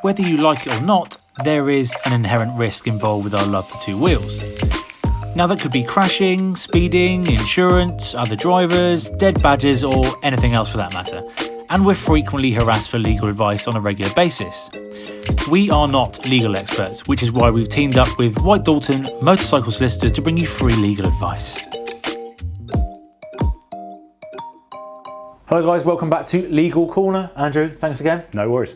Whether you like it or not, there is an inherent risk involved with our love for two wheels. Now that could be crashing, speeding, insurance, other drivers, dead badges or anything else for that matter. And we're frequently harassed for legal advice on a regular basis. We are not legal experts, which is why we've teamed up with White Dalton Motorcycle Solicitors to bring you free legal advice. Hello guys, welcome back to Legal Corner. Andrew, thanks again. No worries.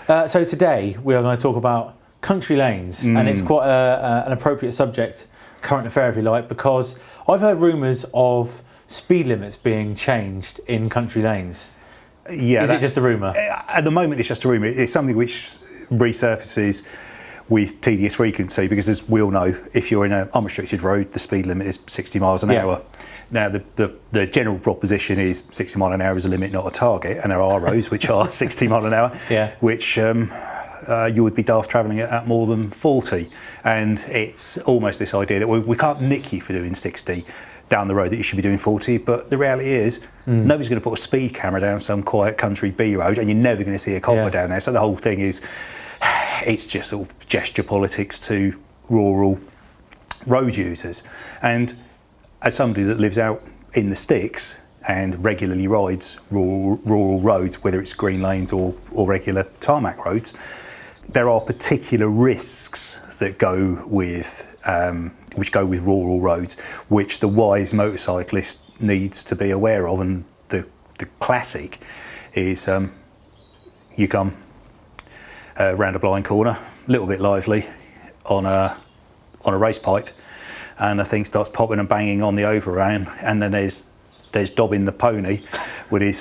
So today we are going to talk about country lanes, and it's quite an appropriate subject, current affair if you like, because I've heard rumours of speed limits being changed in country lanes. Yeah, Is it just a rumour? At the moment it's just a rumour. It's something which resurfaces with tedious frequency because, as we all know, if you're in an unrestricted road, the speed limit is 60 miles an hour. Now, the general proposition is 60 mile an hour is a limit, not a target, and there are roads which are 60 mile an hour, which you would be daft travelling at more than 40. And it's almost this idea that we can't nick you for doing 60 down the road, that you should be doing 40, but the reality is nobody's going to put a speed camera down some quiet country B road, and you're never going to see a copper down there. So the whole thing is, it's just sort of gesture politics to rural road users. And as somebody that lives out in the sticks and regularly rides rural roads, whether it's green lanes or regular tarmac roads, there are particular risks that go with which go with rural roads, which the wise motorcyclist needs to be aware of. And the classic is you come round a blind corner, a little bit lively on a race pipe, and the thing starts popping and banging on the overhang, and then there's Dobbin the pony with his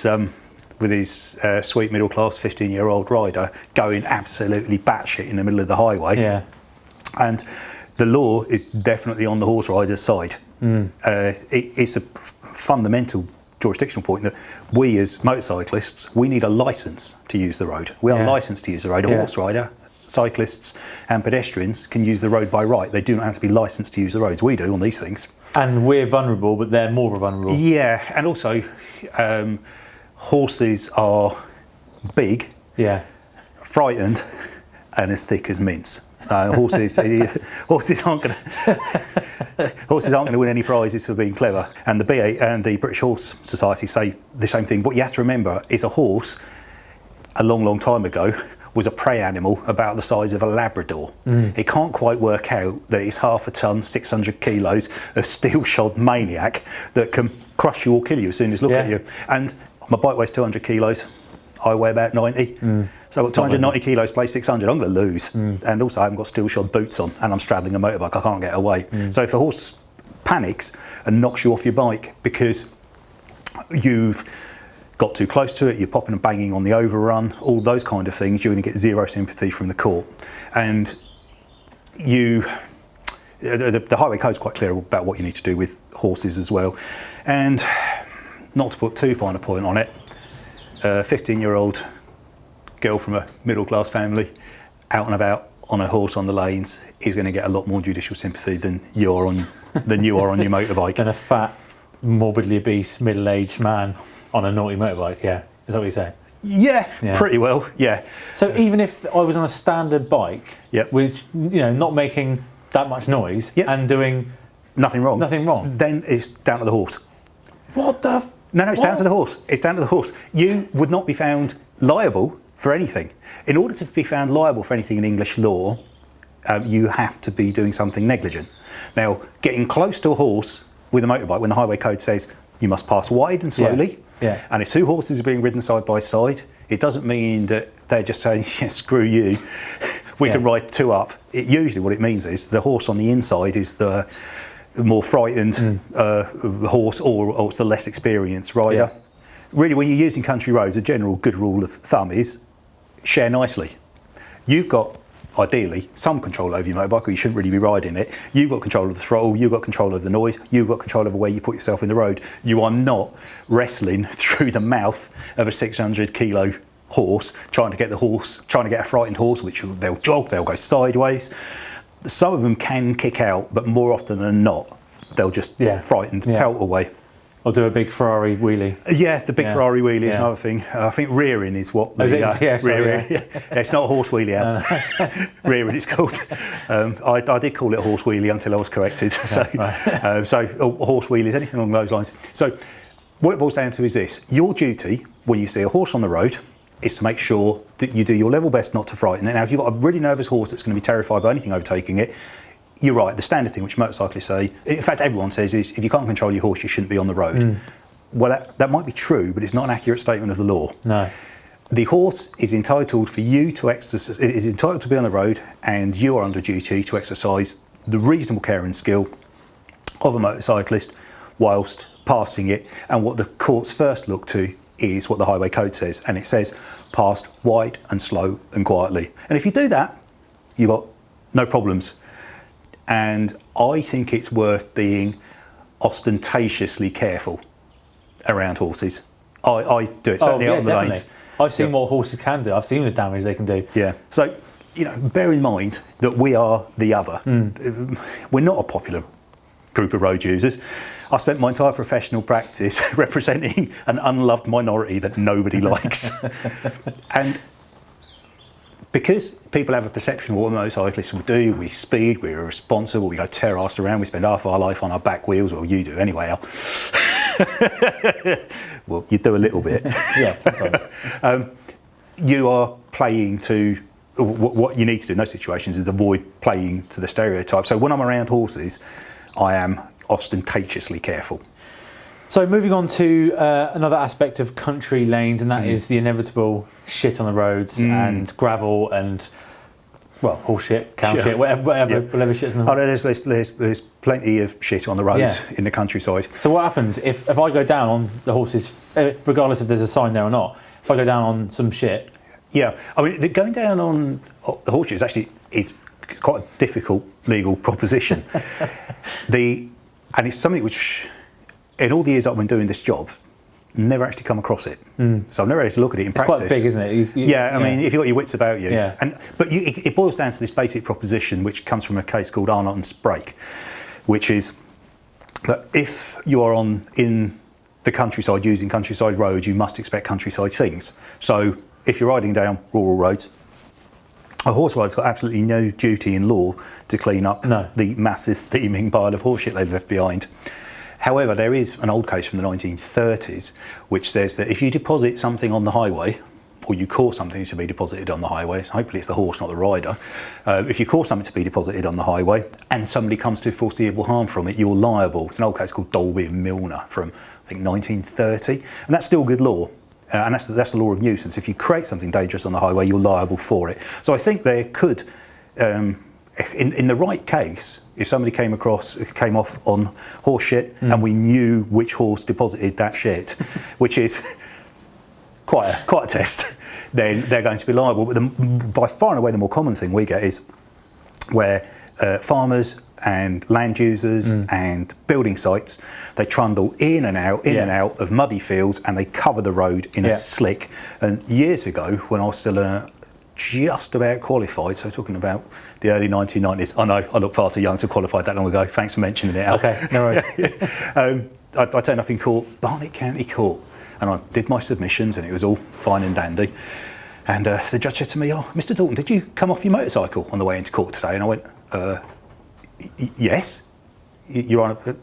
sweet middle class 15-year-old rider going absolutely batshit in the middle of the highway. And the law is definitely on the horse rider's side. It's a fundamental jurisdictional point that we as motorcyclists, we need a licence to use the road. We are licensed to use the road. A horse rider, cyclists and pedestrians can use the road by right. They do not have to be licensed to use the roads. We do on these things. And we're vulnerable, but they're more vulnerable. Yeah, and also horses are big, frightened and as thick as mince. Horses aren't going to win any prizes for being clever. And the BA and the British Horse Society say the same thing. What you have to remember is a horse, a long, long time ago, was a prey animal about the size of a Labrador. It can't quite work out that it's half a tonne, 600 kilos of steel-shod maniac that can crush you or kill you as soon as look at you. And my bike weighs 200 kilos. I weigh about 90. So I've got 290 kilos, play 600, I'm going to lose. And also I haven't got steel-shod boots on and I'm straddling a motorbike, I can't get away. So if a horse panics and knocks you off your bike because you've got too close to it, you're popping and banging on the overrun, all those kind of things, you're going to get zero sympathy from the court. And the highway code is quite clear about what you need to do with horses as well. And not to put too fine a point on it, a 15-year-old girl from a middle-class family out and about on a horse on the lanes is going to get a lot more judicial sympathy than you are on your motorbike. Than a fat, morbidly obese, middle-aged man on a naughty motorbike. Is that what you're saying? Yeah, pretty well. Yeah. So even if I was on a standard bike, with not making that much noise and doing nothing wrong, then it's down to the horse. What the? No, it's down to the horse. It's down to the horse. You would not be found liable for anything. In order to be found liable for anything in English law, you have to be doing something negligent. Now, getting close to a horse with a motorbike, when the highway code says you must pass wide and slowly, and if two horses are being ridden side by side, it doesn't mean that they're just saying, screw you, we can ride two up. Usually what it means is the horse on the inside is the more frightened horse or it's the less experienced rider. Really, when you're using country roads, a general good rule of thumb is share nicely. You've got, ideally, some control over your motorbike, or you shouldn't really be riding it. You've got control of the throttle, you've got control of the noise, you've got control over where you put yourself in the road. You are not wrestling through the mouth of a 600-kilo horse, trying to get a frightened horse, which they'll jog, they'll go sideways. Some of them can kick out, but more often than not, they'll just frightened pelt away. Or do a big Ferrari wheelie. Yeah, the big Ferrari wheelie is Yeah. another thing. I think rearing is what the Is it? Yeah, sorry, rearing. yeah. Yeah, it's not a horse wheelie out. Rearing it's called. I did call it a horse wheelie until I was corrected. So a horse wheelie is anything along those lines. So what it boils down to is this: your duty when you see a horse on the road is to make sure that you do your level best not to frighten it. Now, if you've got a really nervous horse that's going to be terrified by anything overtaking it, you're right. The standard thing which motorcyclists say, in fact everyone says, is if you can't control your horse, you shouldn't be on the road. Well, that might be true, but it's not an accurate statement of the law. No. The horse is entitled for you to exercise, is entitled to be on the road, and you are under duty to exercise the reasonable care and skill of a motorcyclist whilst passing it. And what the courts first look to is what the highway code says, and it says passed wide and slow and quietly. And if you do that, you've got no problems. And I think it's worth being ostentatiously careful around horses. I do it, certainly out on the lanes. I've seen what horses can do. I've seen the damage they can do. Yeah. So, bear in mind that we are the other. We're not a popular group of road users. I spent my entire professional practice representing an unloved minority that nobody likes. And because people have a perception of what motorcyclists will do, we speed, we're irresponsible, we go tear-assed around, we spend half our life on our back wheels. Well, you do anyway, Al. Well, you do a little bit. Yeah, sometimes. You are playing to what you need to do in those situations is avoid playing to the stereotype. So when I'm around horses, I am ostentatiously careful. So moving on to another aspect of country lanes, and that is the inevitable shit on the roads and gravel and, well, horse shit, cow shit, whatever shit's on the road. There's plenty of shit on the roads in the countryside. So what happens if I go down on the horses, regardless if there's a sign there or not, if I go down on some shit? Yeah, I mean, going down on the horse shit actually is quite a difficult legal proposition. And it's something which, in all the years I've been doing this job, never actually come across it. So I've never actually looked at it in practice. It's quite big, isn't it? I mean, if you've got your wits about you. Yeah. But it boils down to this basic proposition, which comes from a case called Arnott and Sprake, which is that if you are in the countryside using countryside roads, you must expect countryside things. So if you're riding down rural roads, a horse rider's got absolutely no duty in law to clean up the massive steaming pile of horse shit they've left behind. However, there is an old case from the 1930s which says that if you deposit something on the highway, or you cause something to be deposited on the highway, hopefully it's the horse, not the rider, if you cause something to be deposited on the highway and somebody comes to foreseeable harm from it, you're liable. It's an old case called Dolby and Milner from, I think, 1930, and that's still good law. And that's the law of nuisance. If you create something dangerous on the highway, you're liable for it. So I think there could, in the right case, if somebody came off on horse shit and we knew which horse deposited that shit, which is quite a test, then they're going to be liable. But by far and away the more common thing we get is where farmers and land users and building sites, they trundle in and out of muddy fields, and they cover the road in a slick. And years ago, when I was still just about qualified, so talking about the early 1990s, I know I look far too young to qualify that long ago, thanks for mentioning it, Al. Okay, no worries. I turned up in court, Barnet County Court, and I did my submissions, and it was all fine and dandy. And the judge said to me, "Oh, Mr. Dalton, did you come off your motorcycle on the way into court today?" And I went, "Yes, Your Honour,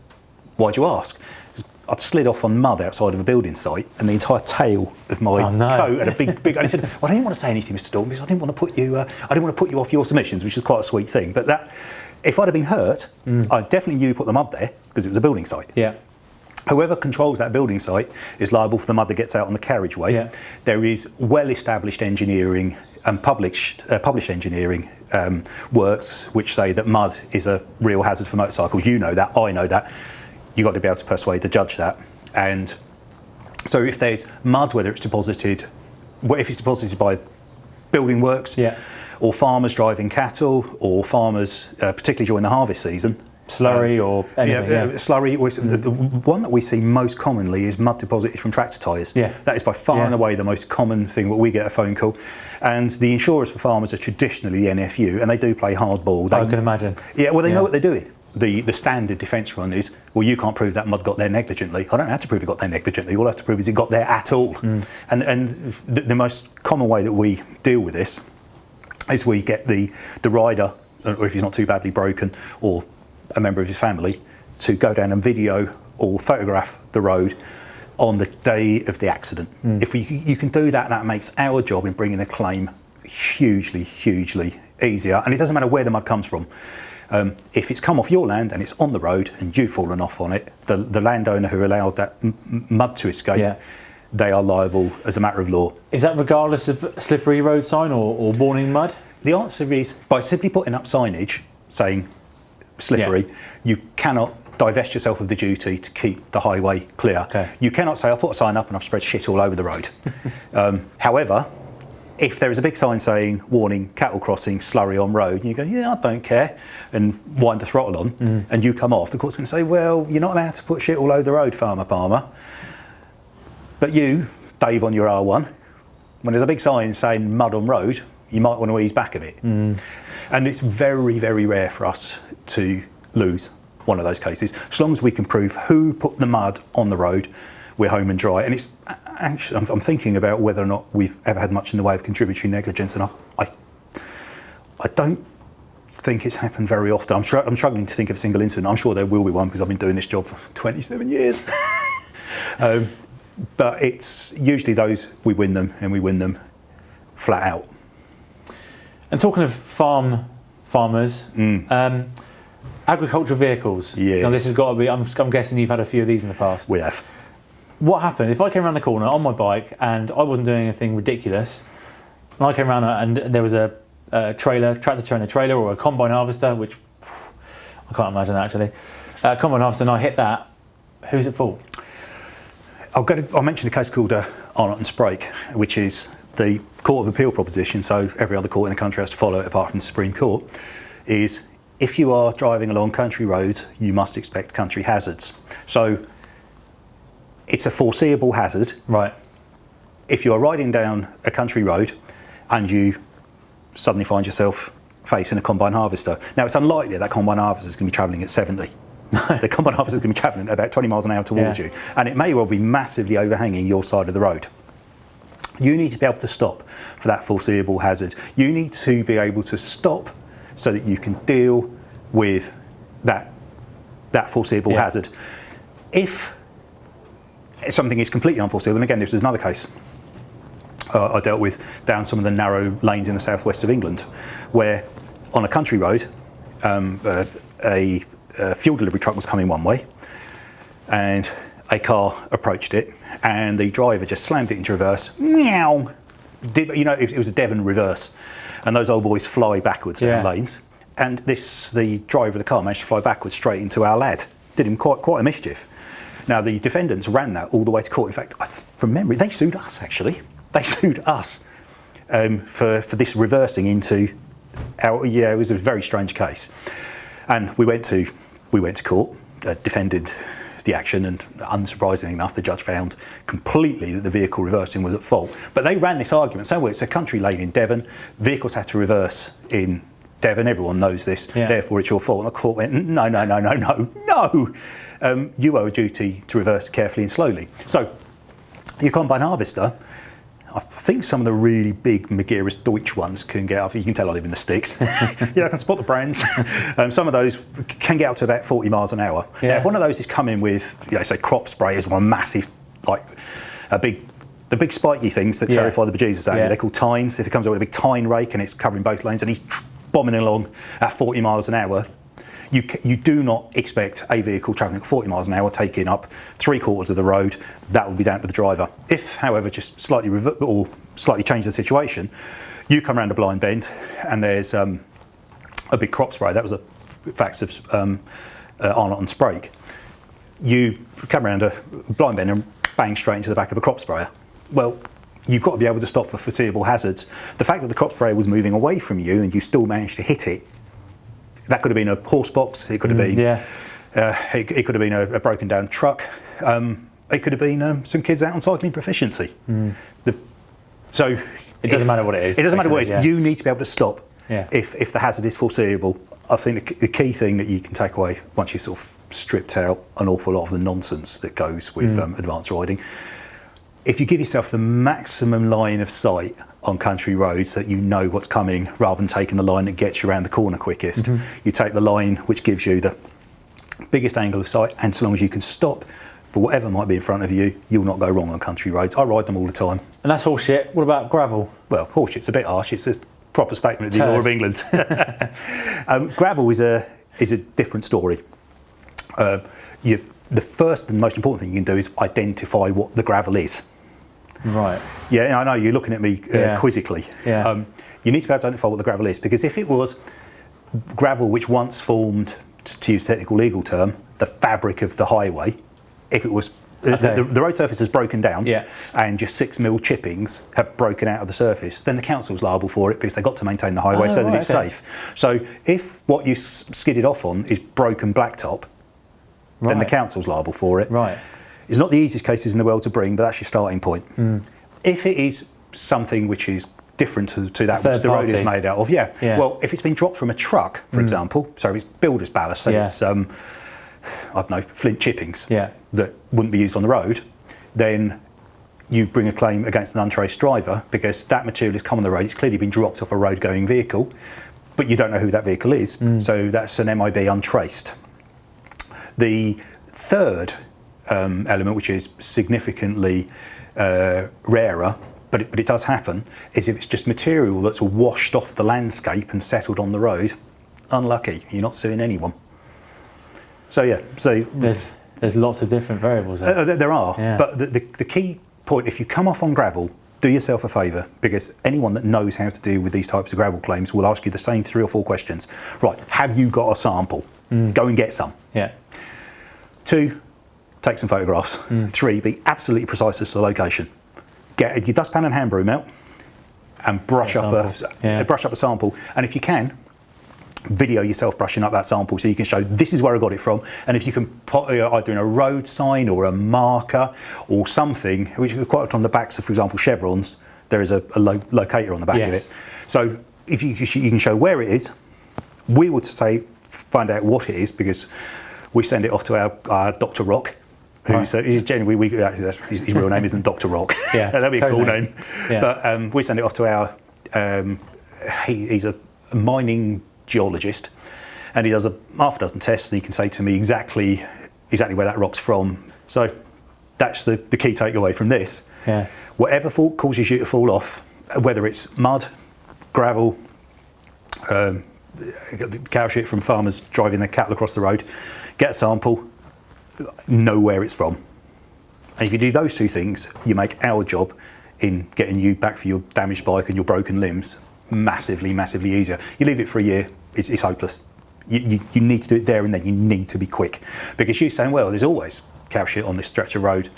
why'd you ask?" I'd slid off on mud outside of a building site, and the entire tail of my coat had a big. And he said, "Well, I didn't want to say anything, Mr. Dalton, because I didn't want to put you off your submissions," which was quite a sweet thing. But that, if I'd have been hurt, I definitely knew you put the mud there because it was a building site. Yeah. Whoever controls that building site is liable for the mud that gets out on the carriageway. Yeah. There is well-established engineering and published engineering works which say that mud is a real hazard for motorcycles. You know that, I know that. You've got to be able to persuade the judge that. And so if there's mud, whether it's deposited by building works, or farmers driving cattle, or farmers, particularly during the harvest season, slurry or anything. Slurry. The one that we see most commonly is mud deposited from tractor tyres. Yeah. That is by far and away the most common thing that we get a phone call. And the insurers for farmers are traditionally the NFU, and they do play hardball. I can imagine. Yeah, well, they know what they're doing. the standard defence run is, well, you can't prove that mud got there negligently. I don't have to prove it got there negligently. All I have to prove is it got there at all. And the most common way that we deal with this is we get the rider, or if he's not too badly broken, or a member of his family, to go down and video or photograph the road on the day of the accident. If you can do that, that makes our job in bringing a claim hugely, hugely easier. And it doesn't matter where the mud comes from. If it's come off your land and it's on the road and you've fallen off on it, the landowner who allowed that mud to escape, they are liable as a matter of law. Is that regardless of slippery road sign or warning mud? The answer is, by simply putting up signage saying slippery, you cannot divest yourself of the duty to keep the highway clear. You cannot say, I'll put a sign up and I've spread shit all over the road. However, if there is a big sign saying, warning, cattle crossing, slurry on road, and you go, yeah, I don't care, and wind the throttle on, and you come off, the court's going to say, well, you're not allowed to put shit all over the road, Farmer Palmer. But you, Dave on your R1, when there's a big sign saying mud on road, you might want to ease back a bit. And it's very, very rare for us to lose one of those cases. As long as we can prove who put the mud on the road, we're home and dry. And it's actually, I'm thinking about whether or not we've ever had much in the way of contributory negligence, and I don't think it's happened very often. I'm struggling to think of a single incident. I'm sure there will be one because I've been doing this job for 27 years. But it's usually those, we win them, and we win them flat out. And talking of farmers, agricultural vehicles. Yeah. Now this has got to be, I'm guessing you've had a few of these in the past. We have. What happened if I came around the corner on my bike and I wasn't doing anything ridiculous, and I came around and there was a tractor trailer trailer or a combine harvester, which I can't imagine actually, combine harvester, and I hit that, who's at fault? I'll mention a case called Arnott and Sprake, which is the Court of Appeal proposition, so every other court in the country has to follow it apart from the Supreme Court, is if you are driving along country roads, you must expect country hazards. So it's a foreseeable hazard. Right. If you are riding down a country road and you suddenly find yourself facing a combine harvester. Now it's unlikely that combine harvester is going to be travelling at 70. The combine harvester is going to be travelling at about 20 miles an hour towards you, and it may well be massively overhanging your side of the road. You need to be able to stop for that foreseeable hazard. You need to be able to stop so that you can deal with that foreseeable hazard. If something is completely unforeseeable, and again, this is another case I dealt with down some of the narrow lanes in the southwest of England, where on a country road, a fuel delivery truck was coming one way, and a car approached it, and the driver just slammed it into reverse. Meow! You know, it was a Devon reverse, and those old boys fly backwards down lanes. And the driver of the car managed to fly backwards straight into our lad. Did him quite a mischief. Now the defendants ran that all the way to court. In fact, from memory, they sued us actually. They sued us for this reversing into our. Yeah, it was a very strange case, and we went to court, defended the action, and unsurprisingly enough, the judge found completely that the vehicle reversing was at fault. But they ran this argument, so it's a country lane in Devon, vehicles have to reverse in Devon, everyone knows this, therefore it's your fault. And the court went, no, you owe a duty to reverse carefully and slowly. So, your combine harvester, I think some of the really big Magirus Deutsch ones can get up, you can tell I live in the sticks. Yeah, I can spot the brands. Some of those can get up to about 40 miles an hour. Now, if one of those is coming with, say crop sprayers, one massive, like the big spiky things that terrify the bejesus out of you, they're called tines. If it comes up with a big tine rake and it's covering both lanes and he's bombing along at 40 miles an hour, you do not expect a vehicle travelling at 40 miles an hour taking up 3/4 of the road. That will be down to the driver. If, however, just slightly change the situation, you come around a blind bend and there's a big crop spray. That was the facts of Arnott and Sprake. You come around a blind bend and bang straight into the back of a crop sprayer. Well, you've got to be able to stop for foreseeable hazards. The fact that the crop sprayer was moving away from you and you still managed to hit it, that could have been a horse box, it could have been it could have been a broken down truck, it could have been some kids out on cycling proficiency. So it doesn't matter what it is. It doesn't matter what it is. You need to be able to stop if the hazard is foreseeable. I think the key thing that you can take away once you've sort of stripped out an awful lot of the nonsense that goes with advanced riding, if you give yourself the maximum line of sight on country roads so that you know what's coming, rather than taking the line that gets you around the corner quickest, you take the line which gives you the biggest angle of sight, and so long as you can stop for whatever might be in front of you, you'll not go wrong on country roads. I ride them all the time. And that's horseshit. What about gravel? Well, horseshit's a bit harsh. It's a proper statement of the law of England. Gravel is a different story. The first and most important thing you can do is identify what the gravel is. Right. Yeah, I know you're looking at me quizzically. Yeah. You need to be able to identify what the gravel is, because if it was gravel which once formed, to use a technical legal term, the fabric of the highway, if it was the road surface has broken down and just 6 mil chippings have broken out of the surface, then the council's liable for it because they've got to maintain the highway so that it's safe. So if what you skidded off on is broken blacktop, then the council's liable for it. Right. It's not the easiest cases in the world to bring, but that's your starting point. If it is something which is different to that which the road is made out of, well, if it's been dropped from a truck, for example, so it's builder's ballast, so it's I don't know, flint chippings that wouldn't be used on the road, then you bring a claim against an untraced driver because that material has come on the road, it's clearly been dropped off a road going vehicle, but you don't know who that vehicle is, so that's an MIB untraced. The third element, which is significantly rarer, but it does happen, is if it's just material that's washed off the landscape and settled on the road. Unlucky, you're not suing anyone. So there's lots of different variables there. There are, but the key point, if you come off on gravel, do yourself a favour, because anyone that knows how to deal with these types of gravel claims will ask you the same 3 or 4 questions. Right, have you got a sample? Go and get some. 2, take some photographs. 3, be absolutely precise as to the location. Get your dustpan and hand broom out and brush up a sample. And if you can, video yourself brushing up that sample so you can show this is where I got it from. And if you can put either in a road sign or a marker or something, which quite often on the backs of, for example, chevrons, there is a locator on the back of it. So if you can show where it is, we would say find out what it is, because we send it off to our Dr. Rock, who's generally his real name isn't Dr. Rock. That'd be a cool name. But we send it off to our. He's a mining geologist, and he does a half a dozen tests, and he can say to me exactly where that rock's from. So that's the key takeaway from this. Whatever fault causes you to fall off, whether it's mud, gravel, cow shit from farmers driving their cattle across the road, get a sample, know where it's from. And if you do those 2 things, you make our job in getting you back for your damaged bike and your broken limbs massively, massively easier. You leave it for a year, it's hopeless. You need to do it there and then. You need to be quick, because you're saying, well, there's always cow shit on this stretch of road.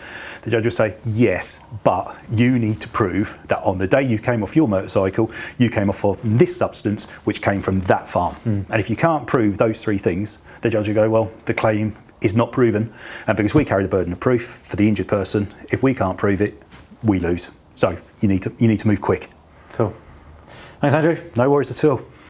The judge will say, yes, but you need to prove that on the day you came off your motorcycle, you came off of this substance which came from that farm. And if you can't prove those 3 things, the judge will go, well, the claim is not proven, and because we carry the burden of proof for the injured person, if we can't prove it, we lose. So you need to move quick. Cool. Thanks, Andrew. No worries at all.